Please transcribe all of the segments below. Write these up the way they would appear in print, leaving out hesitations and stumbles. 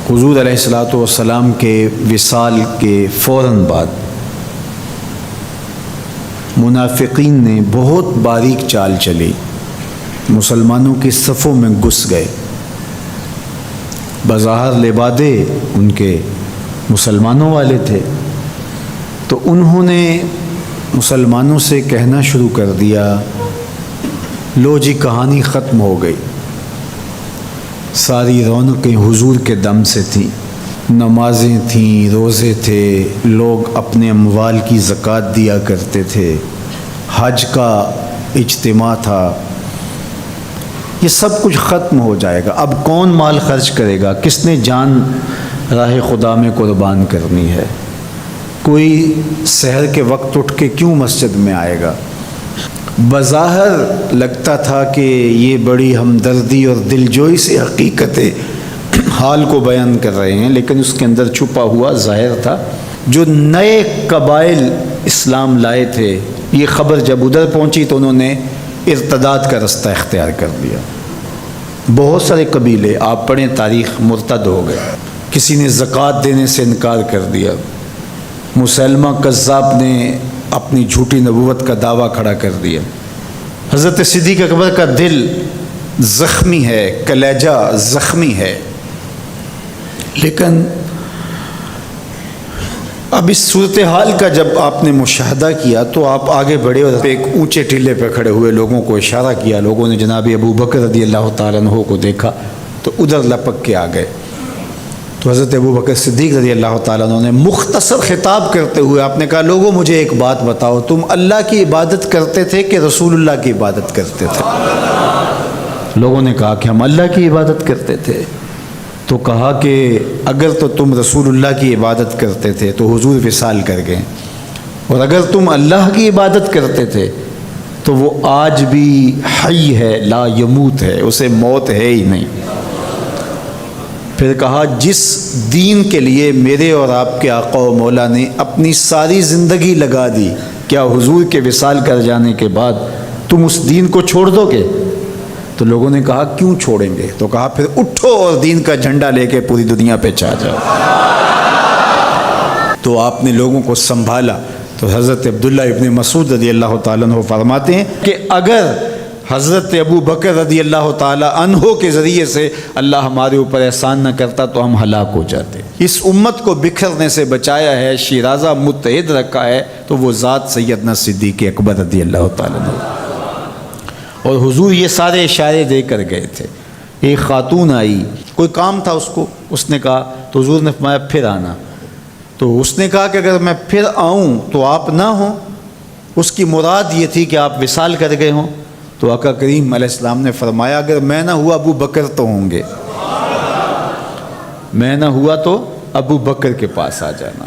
حضور علیہ الصلوۃ والسلام کے وصال کے فوراً بعد منافقین نے بہت باریک چال چلی، مسلمانوں کی صفوں میں گھس گئے۔ بظاہر لبادے ان کے مسلمانوں والے تھے، تو انہوں نے مسلمانوں سے کہنا شروع کر دیا، لو جی کہانی ختم ہو گئی، ساری رونقیں حضور کے دم سے تھیں، نمازیں تھیں، روزے تھے، لوگ اپنے اموال کی زکوٰۃ دیا کرتے تھے، حج کا اجتماع تھا، یہ سب کچھ ختم ہو جائے گا۔ اب کون مال خرچ کرے گا؟ کس نے جان راہ خدا میں قربان کرنی ہے؟ کوئی سحر کے وقت اٹھ کے کیوں مسجد میں آئے گا؟ بظاہر لگتا تھا کہ یہ بڑی ہمدردی اور دلجوئی سے حقیقت حال کو بیان کر رہے ہیں، لیکن اس کے اندر چھپا ہوا ظاہر تھا۔ جو نئے قبائل اسلام لائے تھے، یہ خبر جب ادھر پہنچی تو انہوں نے ارتداد کا رستہ اختیار کر لیا۔ بہت سارے قبیلے، آپ پڑھیں تاریخ، مرتد ہو گئے، کسی نے زکوٰۃ دینے سے انکار کر دیا، مسلمہ کذاب نے اپنی جھوٹی نبوت کا دعویٰ کھڑا کر دیا۔ حضرت صدیق اکبر کا دل زخمی ہے، کلیجہ زخمی ہے، لیکن اب اس صورتحال کا جب آپ نے مشاہدہ کیا تو آپ آگے بڑھے اور ایک اونچے ٹیلے پہ کھڑے ہوئے لوگوں کو اشارہ کیا۔ لوگوں نے جناب ابو بکر رضی اللہ تعالیٰ عنہ کو دیکھا تو ادھر لپک کے آ گئے، تو حضرت ابو بکر صدیق رضی اللہ تعالیٰ عنہ نے مختصر خطاب کرتے ہوئے آپ نے کہا، لوگوں مجھے ایک بات بتاؤ، تم اللہ کی عبادت کرتے تھے کہ رسول اللہ کی عبادت کرتے تھے؟ لوگوں نے کہا کہ ہم اللہ کی عبادت کرتے تھے۔ تو کہا کہ اگر تو تم رسول اللہ کی عبادت کرتے تھے تو حضور وصال کر گئے، اور اگر تم اللہ کی عبادت کرتے تھے تو وہ آج بھی حی ہے، لا یموت ہے، اسے موت ہے ہی نہیں۔ پھر کہا، جس دین کے لیے میرے اور آپ کے آقا و مولا نے اپنی ساری زندگی لگا دی، کیا حضور کے وصال کر جانے کے بعد تم اس دین کو چھوڑ دو گے؟ تو لوگوں نے کہا کیوں چھوڑیں گے؟ تو کہا پھر اٹھو اور دین کا جھنڈا لے کے پوری دنیا پہ چھا جاؤ۔ تو آپ نے لوگوں کو سنبھالا۔ تو حضرت عبداللہ ابن مسعود رضی اللہ تعالیٰ عنہ فرماتے ہیں کہ اگر حضرت ابو بکر رضی اللہ تعالیٰ عنہ کے ذریعے سے اللہ ہمارے اوپر احسان نہ کرتا تو ہم ہلاک ہو جاتے۔ اس امت کو بکھرنے سے بچایا ہے، شیرازہ متحد رکھا ہے، تو وہ ذات سیدنا صدیق اکبر رضی اللہ تعالیٰ عنہ۔ اور حضور یہ سارے اشارے دے کر گئے تھے۔ ایک خاتون آئی، کوئی کام تھا اس کو، اس نے کہا، تو حضور نے فرمایا پھر آنا۔ تو اس نے کہا کہ اگر میں پھر آؤں تو آپ نہ ہوں، اس کی مراد یہ تھی کہ آپ وصال کر گئے ہوں۔ تو آقا کریم علیہ السلام نے فرمایا، اگر میں نہ ہوا ابو بکر تو ہوں گے، میں نہ ہوا تو ابو بکر کے پاس آ جانا۔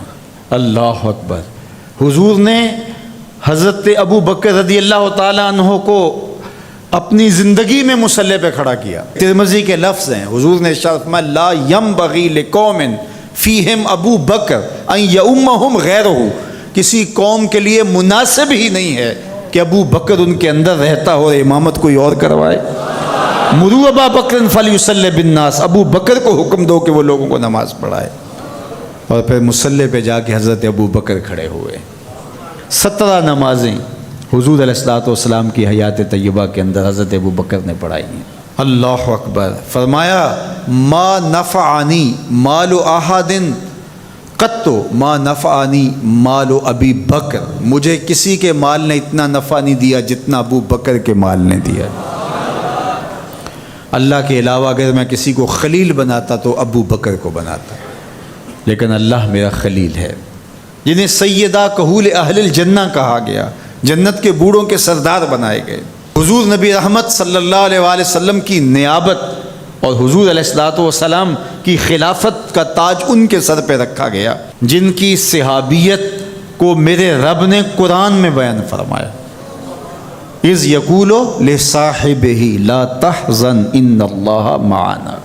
اللہ اکبر۔ حضور نے حضرت ابو بکر رضی اللہ تعالیٰ عنہ کو اپنی زندگی میں مصلی پہ کھڑا کیا۔ ترمذی کے لفظ ہیں، حضور نے ارشاد فرمایا، لا ینبغی لقوم فیہم ابو بکر ان یؤمہم غیرہ، کسی قوم کے لیے مناسب ہی نہیں ہے کہ ابو بکر ان کے اندر رہتا ہو اور امامت کوئی اور کروائے۔ مروا ابا بکر فلیصلی بالناس، ابو بکر کو حکم دو کہ وہ لوگوں کو نماز پڑھائے۔ اور پھر مصلی پہ جا کے حضرت ابو بکر کھڑے ہوئے۔ 17 نمازیں حضور علیہ الصلوۃ والسلام کی حیات طیبہ کے اندر حضرت ابو بکر نے پڑھائی ہیں۔ اللہ اکبر۔ فرمایا، ما نفعنی مال احد قط ما نفعنی مال ابی بکر، مجھے کسی کے مال نے اتنا نفع نہیں دیا جتنا ابو بکر کے مال نے دیا۔ اللہ کے علاوہ اگر میں کسی کو خلیل بناتا تو ابو بکر کو بناتا، لیکن اللہ میرا خلیل ہے، جنہیں سیدہ کہول اہل الجنہ کہا گیا، جنت کے بوڑھوں کے سردار بنائے گئے۔ حضور نبی رحمت صلی اللہ علیہ وآلہ وسلم کی نیابت اور حضور علیہ الصلوۃ والسلام کی خلافت کا تاج ان کے سر پہ رکھا گیا، جن کی صحابیت کو میرے رب نے قرآن میں بیان فرمایا، اذ یقول لصاحبہ لا تحزن ان اللہ معنا۔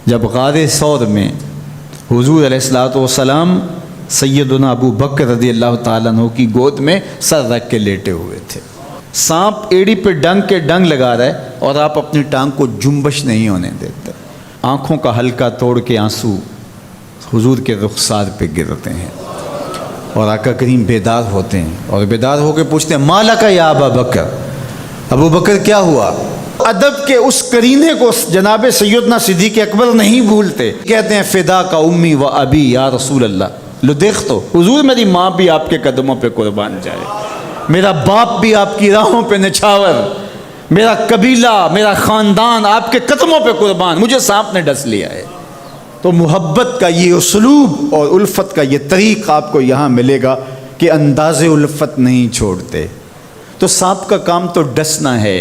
جب غار ثور میں حضور علیہ الصلوۃ والسلام سیدنا ابو بکر رضی اللہ تعالیٰ عنہ کی گود میں سر رکھ کے لیٹے ہوئے تھے، سانپ ایڑی پہ ڈنگ کے ڈنگ لگا رہا ہے اور آپ اپنی ٹانگ کو جنبش نہیں ہونے دیتے۔ آنکھوں کا حلقہ توڑ کے آنسو حضور کے رخسار پہ گرتے ہیں، اور آقا کریم بیدار ہوتے ہیں اور بیدار ہو کے پوچھتے ہیں مالا کا یا ابا بکر، ابو بکر کیا ہوا؟ ادب کے اس قرینے کو جناب سیدنا صدیق اکبر نہیں بھولتے، کہتے ہیں فدا کا امی و ابی یا رسول اللہ، لو دیکھ تو حضور میری ماں بھی آپ کے قدموں پہ قربان جائے، میرا باپ بھی آپ کی راہوں پہ نچھاور، میرا قبیلہ میرا خاندان آپ کے قدموں پہ قربان، مجھے سانپ نے ڈس لیا ہے۔ تو محبت کا یہ اسلوب اور الفت کا یہ طریق آپ کو یہاں ملے گا کہ انداز الفت نہیں چھوڑتے۔ تو سانپ کا کام تو ڈسنا ہے،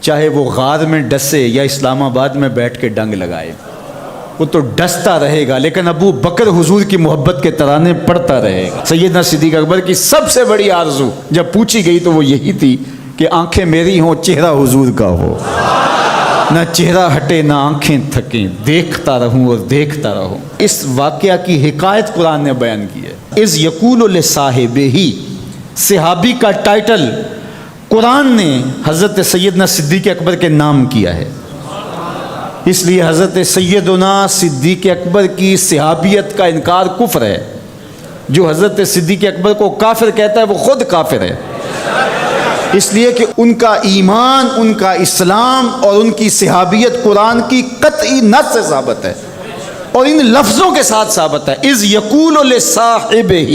چاہے وہ غار میں ڈسے یا اسلام آباد میں بیٹھ کے ڈنگ لگائے، وہ تو ڈستا رہے گا، لیکن ابو بکر حضور کی محبت کے ترانے پڑھتا رہے گا۔ سیدنا صدیق اکبر کی سب سے بڑی آرزو جب پوچھی گئی تو وہ یہی تھی کہ آنکھیں میری ہوں، چہرہ حضور کا ہو، نہ چہرہ ہٹے نہ آنکھیں تھکیں، دیکھتا رہوں اور دیکھتا رہوں۔ اس واقعہ کی حکایت قرآن نے بیان کی ہے۔ اذ یقول لصاحبہ، صحابی کا ٹائٹل قرآن نے حضرت سیدنا صدیق اکبر کے نام کیا ہے، اس لیے حضرت سیدنا صدیق اکبر کی صحابیت کا انکار کفر ہے۔ جو حضرت صدیق اکبر کو کافر کہتا ہے وہ خود کافر ہے، اس لیے کہ ان کا ایمان، ان کا اسلام اور ان کی صحابیت قرآن کی قطعی نص سے ثابت ہے اور ان لفظوں کے ساتھ ثابت ہے۔ اذ یقول لصاحبہ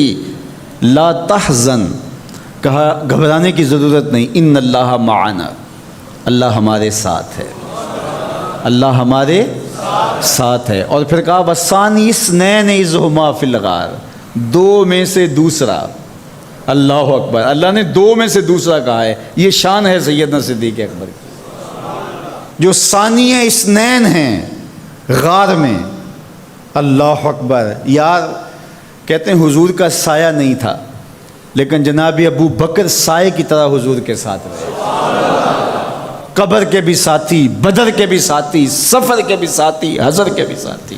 لا تحزن، کہا گھبرانے کی ضرورت نہیں، ان اللہ معنا، اللہ ہمارے ساتھ ہے، اللہ ہمارے ساتھ ہے۔ اور پھر کہا وَالثَّانِي اثْنَيْنِ اذ هُمَا فِي الْغَارِ، دو میں سے دوسرا، اللہ اکبر، اللہ نے دو میں سے دوسرا کہا ہے، یہ شان ہے سیدنا صدیق اکبر کی، جو ثانی اثنین ہیں غار میں، اللہ اکبر۔ یار کہتے ہیں حضور کا سایہ نہیں تھا، لیکن جناب ابو بکر سائے کی طرح حضور کے ساتھ رہے، قبر کے بھی ساتھی، بدر کے بھی ساتھی، سفر کے بھی ساتھی، حضر کے بھی ساتھی۔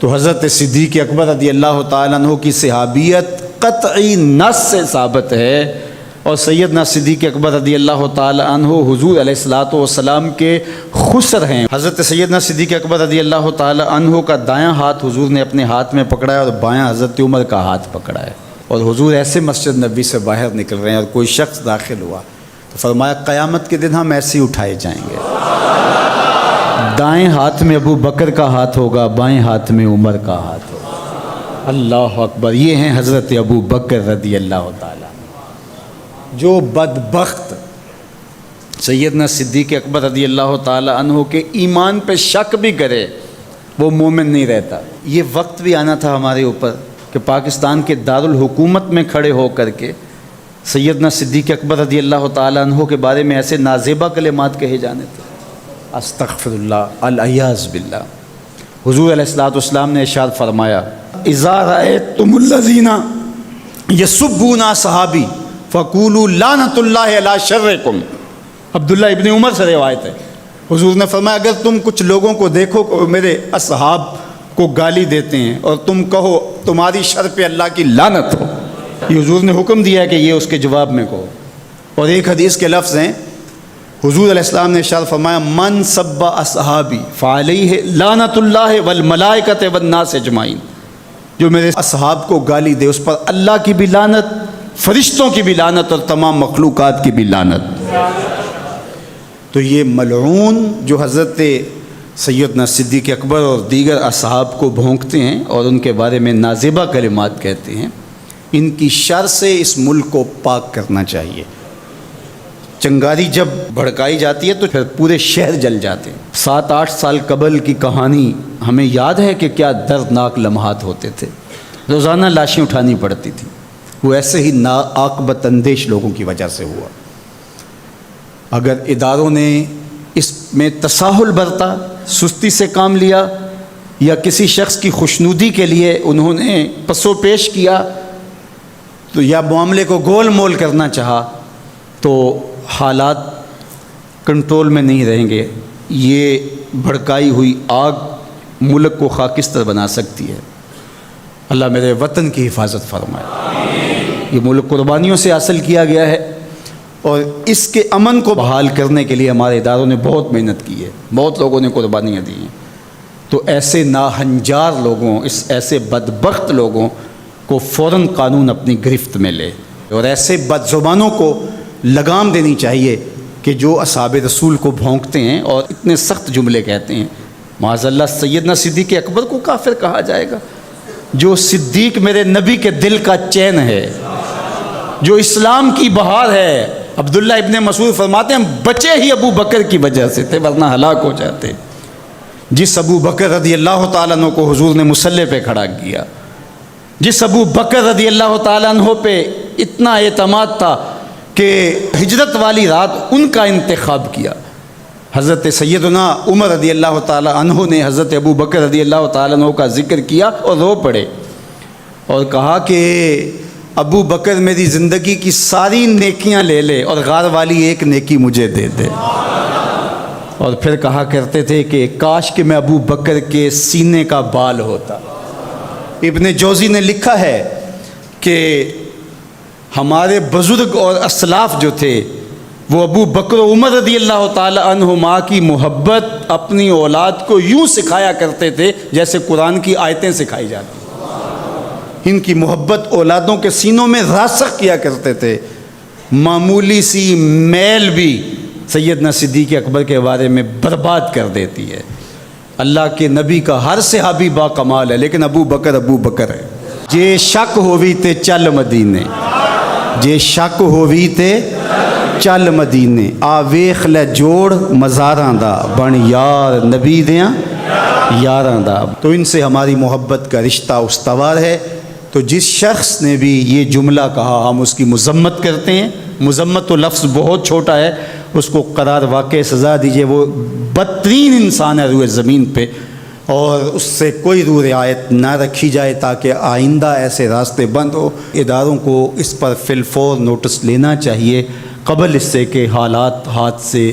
تو حضرت صدیق اکبر رضی اللہ تعالیٰ عنہ کی صحابیت قطعی نص سے ثابت ہے، اور سیدنا صدیق اکبر رضی اللہ تعالیٰ عنہ حضور علیہ الصلوۃ والسلام کے خسر ہیں۔ حضرت سیدنا صدیق اکبر رضی اللہ تعالیٰ عنہ کا دایاں ہاتھ حضور نے اپنے ہاتھ میں پکڑا ہے اور بایاں حضرت عمر کا ہاتھ پکڑا ہے، اور حضور ایسے مسجد نبی سے باہر نکل رہے ہیں اور کوئی شخص داخل ہوا تو فرمایا قیامت کے دن ہم ایسے ہی اٹھائے جائیں گے، دائیں ہاتھ میں ابو بکر کا ہاتھ ہوگا، بائیں ہاتھ میں عمر کا ہاتھ ہوگا، اللہ اکبر۔ یہ ہیں حضرت ابو بکر رضی اللہ تعالیٰ۔ جو بدبخت سیدنا صدیق اکبر رضی اللہ تعالیٰ عنہ کے ایمان پہ شک بھی کرے وہ مومن نہیں رہتا۔ یہ وقت بھی آنا تھا ہمارے اوپر کہ پاکستان کے دارالحکومت میں کھڑے ہو کر کے سیدنا صدیق اکبر رضی اللہ تعالیٰ عنہ کے بارے میں ایسے نازیبہ کلمات کہے جانے تھے، استغفر اللہ، العیاذ باللہ۔ حضور علیہ الصلوۃ والسلام نے ارشاد فرمایا اذا رأیتم الذین یسبون صحابی فقولوا لعنۃ اللہ علی شرکم، عبداللہ ابن عمر سے روایت ہے، حضور نے فرمایا اگر تم کچھ لوگوں کو دیکھو کہ میرے اصحاب کو گالی دیتے ہیں اور تم کہو تمہاری شر پہ اللہ کی لعنت ہو، یہ حضور نے حکم دیا ہے کہ یہ اس کے جواب میں کہو۔ اور ایک حدیث کے لفظ ہیں، حضور علیہ السلام نے ارشاد فرمایا من سب اصحابی فعلیہ لعنت اللہ والملائکۃ والناس اجمعین، جو میرے اصحاب کو گالی دے اس پر اللہ کی بھی لعنت، فرشتوں کی بھی لعنت اور تمام مخلوقات کی بھی لعنت۔ تو یہ ملعون جو حضرت سیدنا صدیق اکبر اور دیگر اصحاب کو بھونکتے ہیں اور ان کے بارے میں نازیبہ کلمات کہتے ہیں، ان کی شر سے اس ملک کو پاک کرنا چاہیے۔ چنگاری جب بھڑکائی جاتی ہے تو پھر پورے شہر جل جاتے ہیں۔ 7-8 سال قبل کی کہانی ہمیں یاد ہے کہ کیا دردناک لمحات ہوتے تھے، روزانہ لاشیں اٹھانی پڑتی تھیں، وہ ایسے ہی ناعاقبت اندیش لوگوں کی وجہ سے ہوا۔ اگر اداروں نے اس میں تساہل برتا، سستی سے کام لیا، یا کسی شخص کی خوشنودی کے لیے انہوں نے پس و پیش کیا تو یا معاملے کو گول مول کرنا چاہا تو حالات کنٹرول میں نہیں رہیں گے۔ یہ بھڑکائی ہوئی آگ ملک کو خاکستر بنا سکتی ہے۔ اللہ میرے وطن کی حفاظت فرمائے۔ یہ ملک قربانیوں سے حاصل کیا گیا ہے اور اس کے امن کو بحال کرنے کے لیے ہمارے اداروں نے بہت محنت کی ہے، بہت لوگوں نے قربانیاں دی ہیں۔ تو ایسے ناہنجار لوگوں، ایسے بدبخت لوگوں کو فوراً قانون اپنی گرفت میں لے، اور ایسے بد زبانوں کو لگام دینی چاہیے کہ جو اصحاب رسول کو بھونکتے ہیں اور اتنے سخت جملے کہتے ہیں۔ معاذ اللہ سیدنا صدیق اکبر کو کافر کہا جائے گا؟ جو صدیق میرے نبی کے دل کا چین ہے، جو اسلام کی بہار ہے۔ عبداللہ ابن مسعود فرماتے ہیں ہم بچے ہی ابو بکر کی وجہ سے تھے، ورنہ ہلاک ہو جاتے۔ جس ابو بکر رضی اللہ تعالیٰ عنہ کو حضور نے مصلی پہ کھڑا کیا، جس ابو بکر رضی اللہ تعالیٰ عنہ پہ اتنا اعتماد تھا کہ ہجرت والی رات ان کا انتخاب کیا، حضرت سیدنا عمر رضی اللہ تعالیٰ عنہ نے حضرت ابو بکر رضی اللہ تعالیٰ عنہ کا ذکر کیا اور رو پڑے اور کہا کہ ابو بکر میری زندگی کی ساری نیکیاں لے لے اور غار والی ایک نیکی مجھے دے دے۔ اور پھر کہا کرتے تھے کہ کاش کہ میں ابو بکر کے سینے کا بال ہوتا۔ ابن جوزی نے لکھا ہے کہ ہمارے بزرگ اور اسلاف جو تھے وہ ابو بکر و عمر رضی اللہ تعالی عنہما کی محبت اپنی اولاد کو یوں سکھایا کرتے تھے جیسے قرآن کی آیتیں سکھائی جاتی۔ ان کی محبت اولادوں کے سینوں میں راسخ کیا کرتے تھے۔ معمولی سی میل بھی سیدنا صدیق اکبر کے بارے میں برباد کر دیتی ہے۔ اللہ کے نبی کا ہر صحابی با کمال ہے، لیکن ابو بکر ہے۔ جے شک ہووی تے چل مدینے، جے شک ہووی تے چل مدینے، آ ویخ لے جوڑ مزاراں دا، بن یار نبی دیاں یاراں دا۔ تو ان سے ہماری محبت کا رشتہ استوار ہے۔ تو جس شخص نے بھی یہ جملہ کہا ہم اس کی مذمت کرتے ہیں۔ مذمت تو لفظ بہت چھوٹا ہے، اس کو قرار واقع سزا دیجئے۔ وہ بدترین انسان ہے روئے زمین پہ، اور اس سے کوئی روح رعایت نہ رکھی جائے تاکہ آئندہ ایسے راستے بند ہو۔ اداروں کو اس پر فی الفور نوٹس لینا چاہیے قبل اس سے کہ حالات ہاتھ سے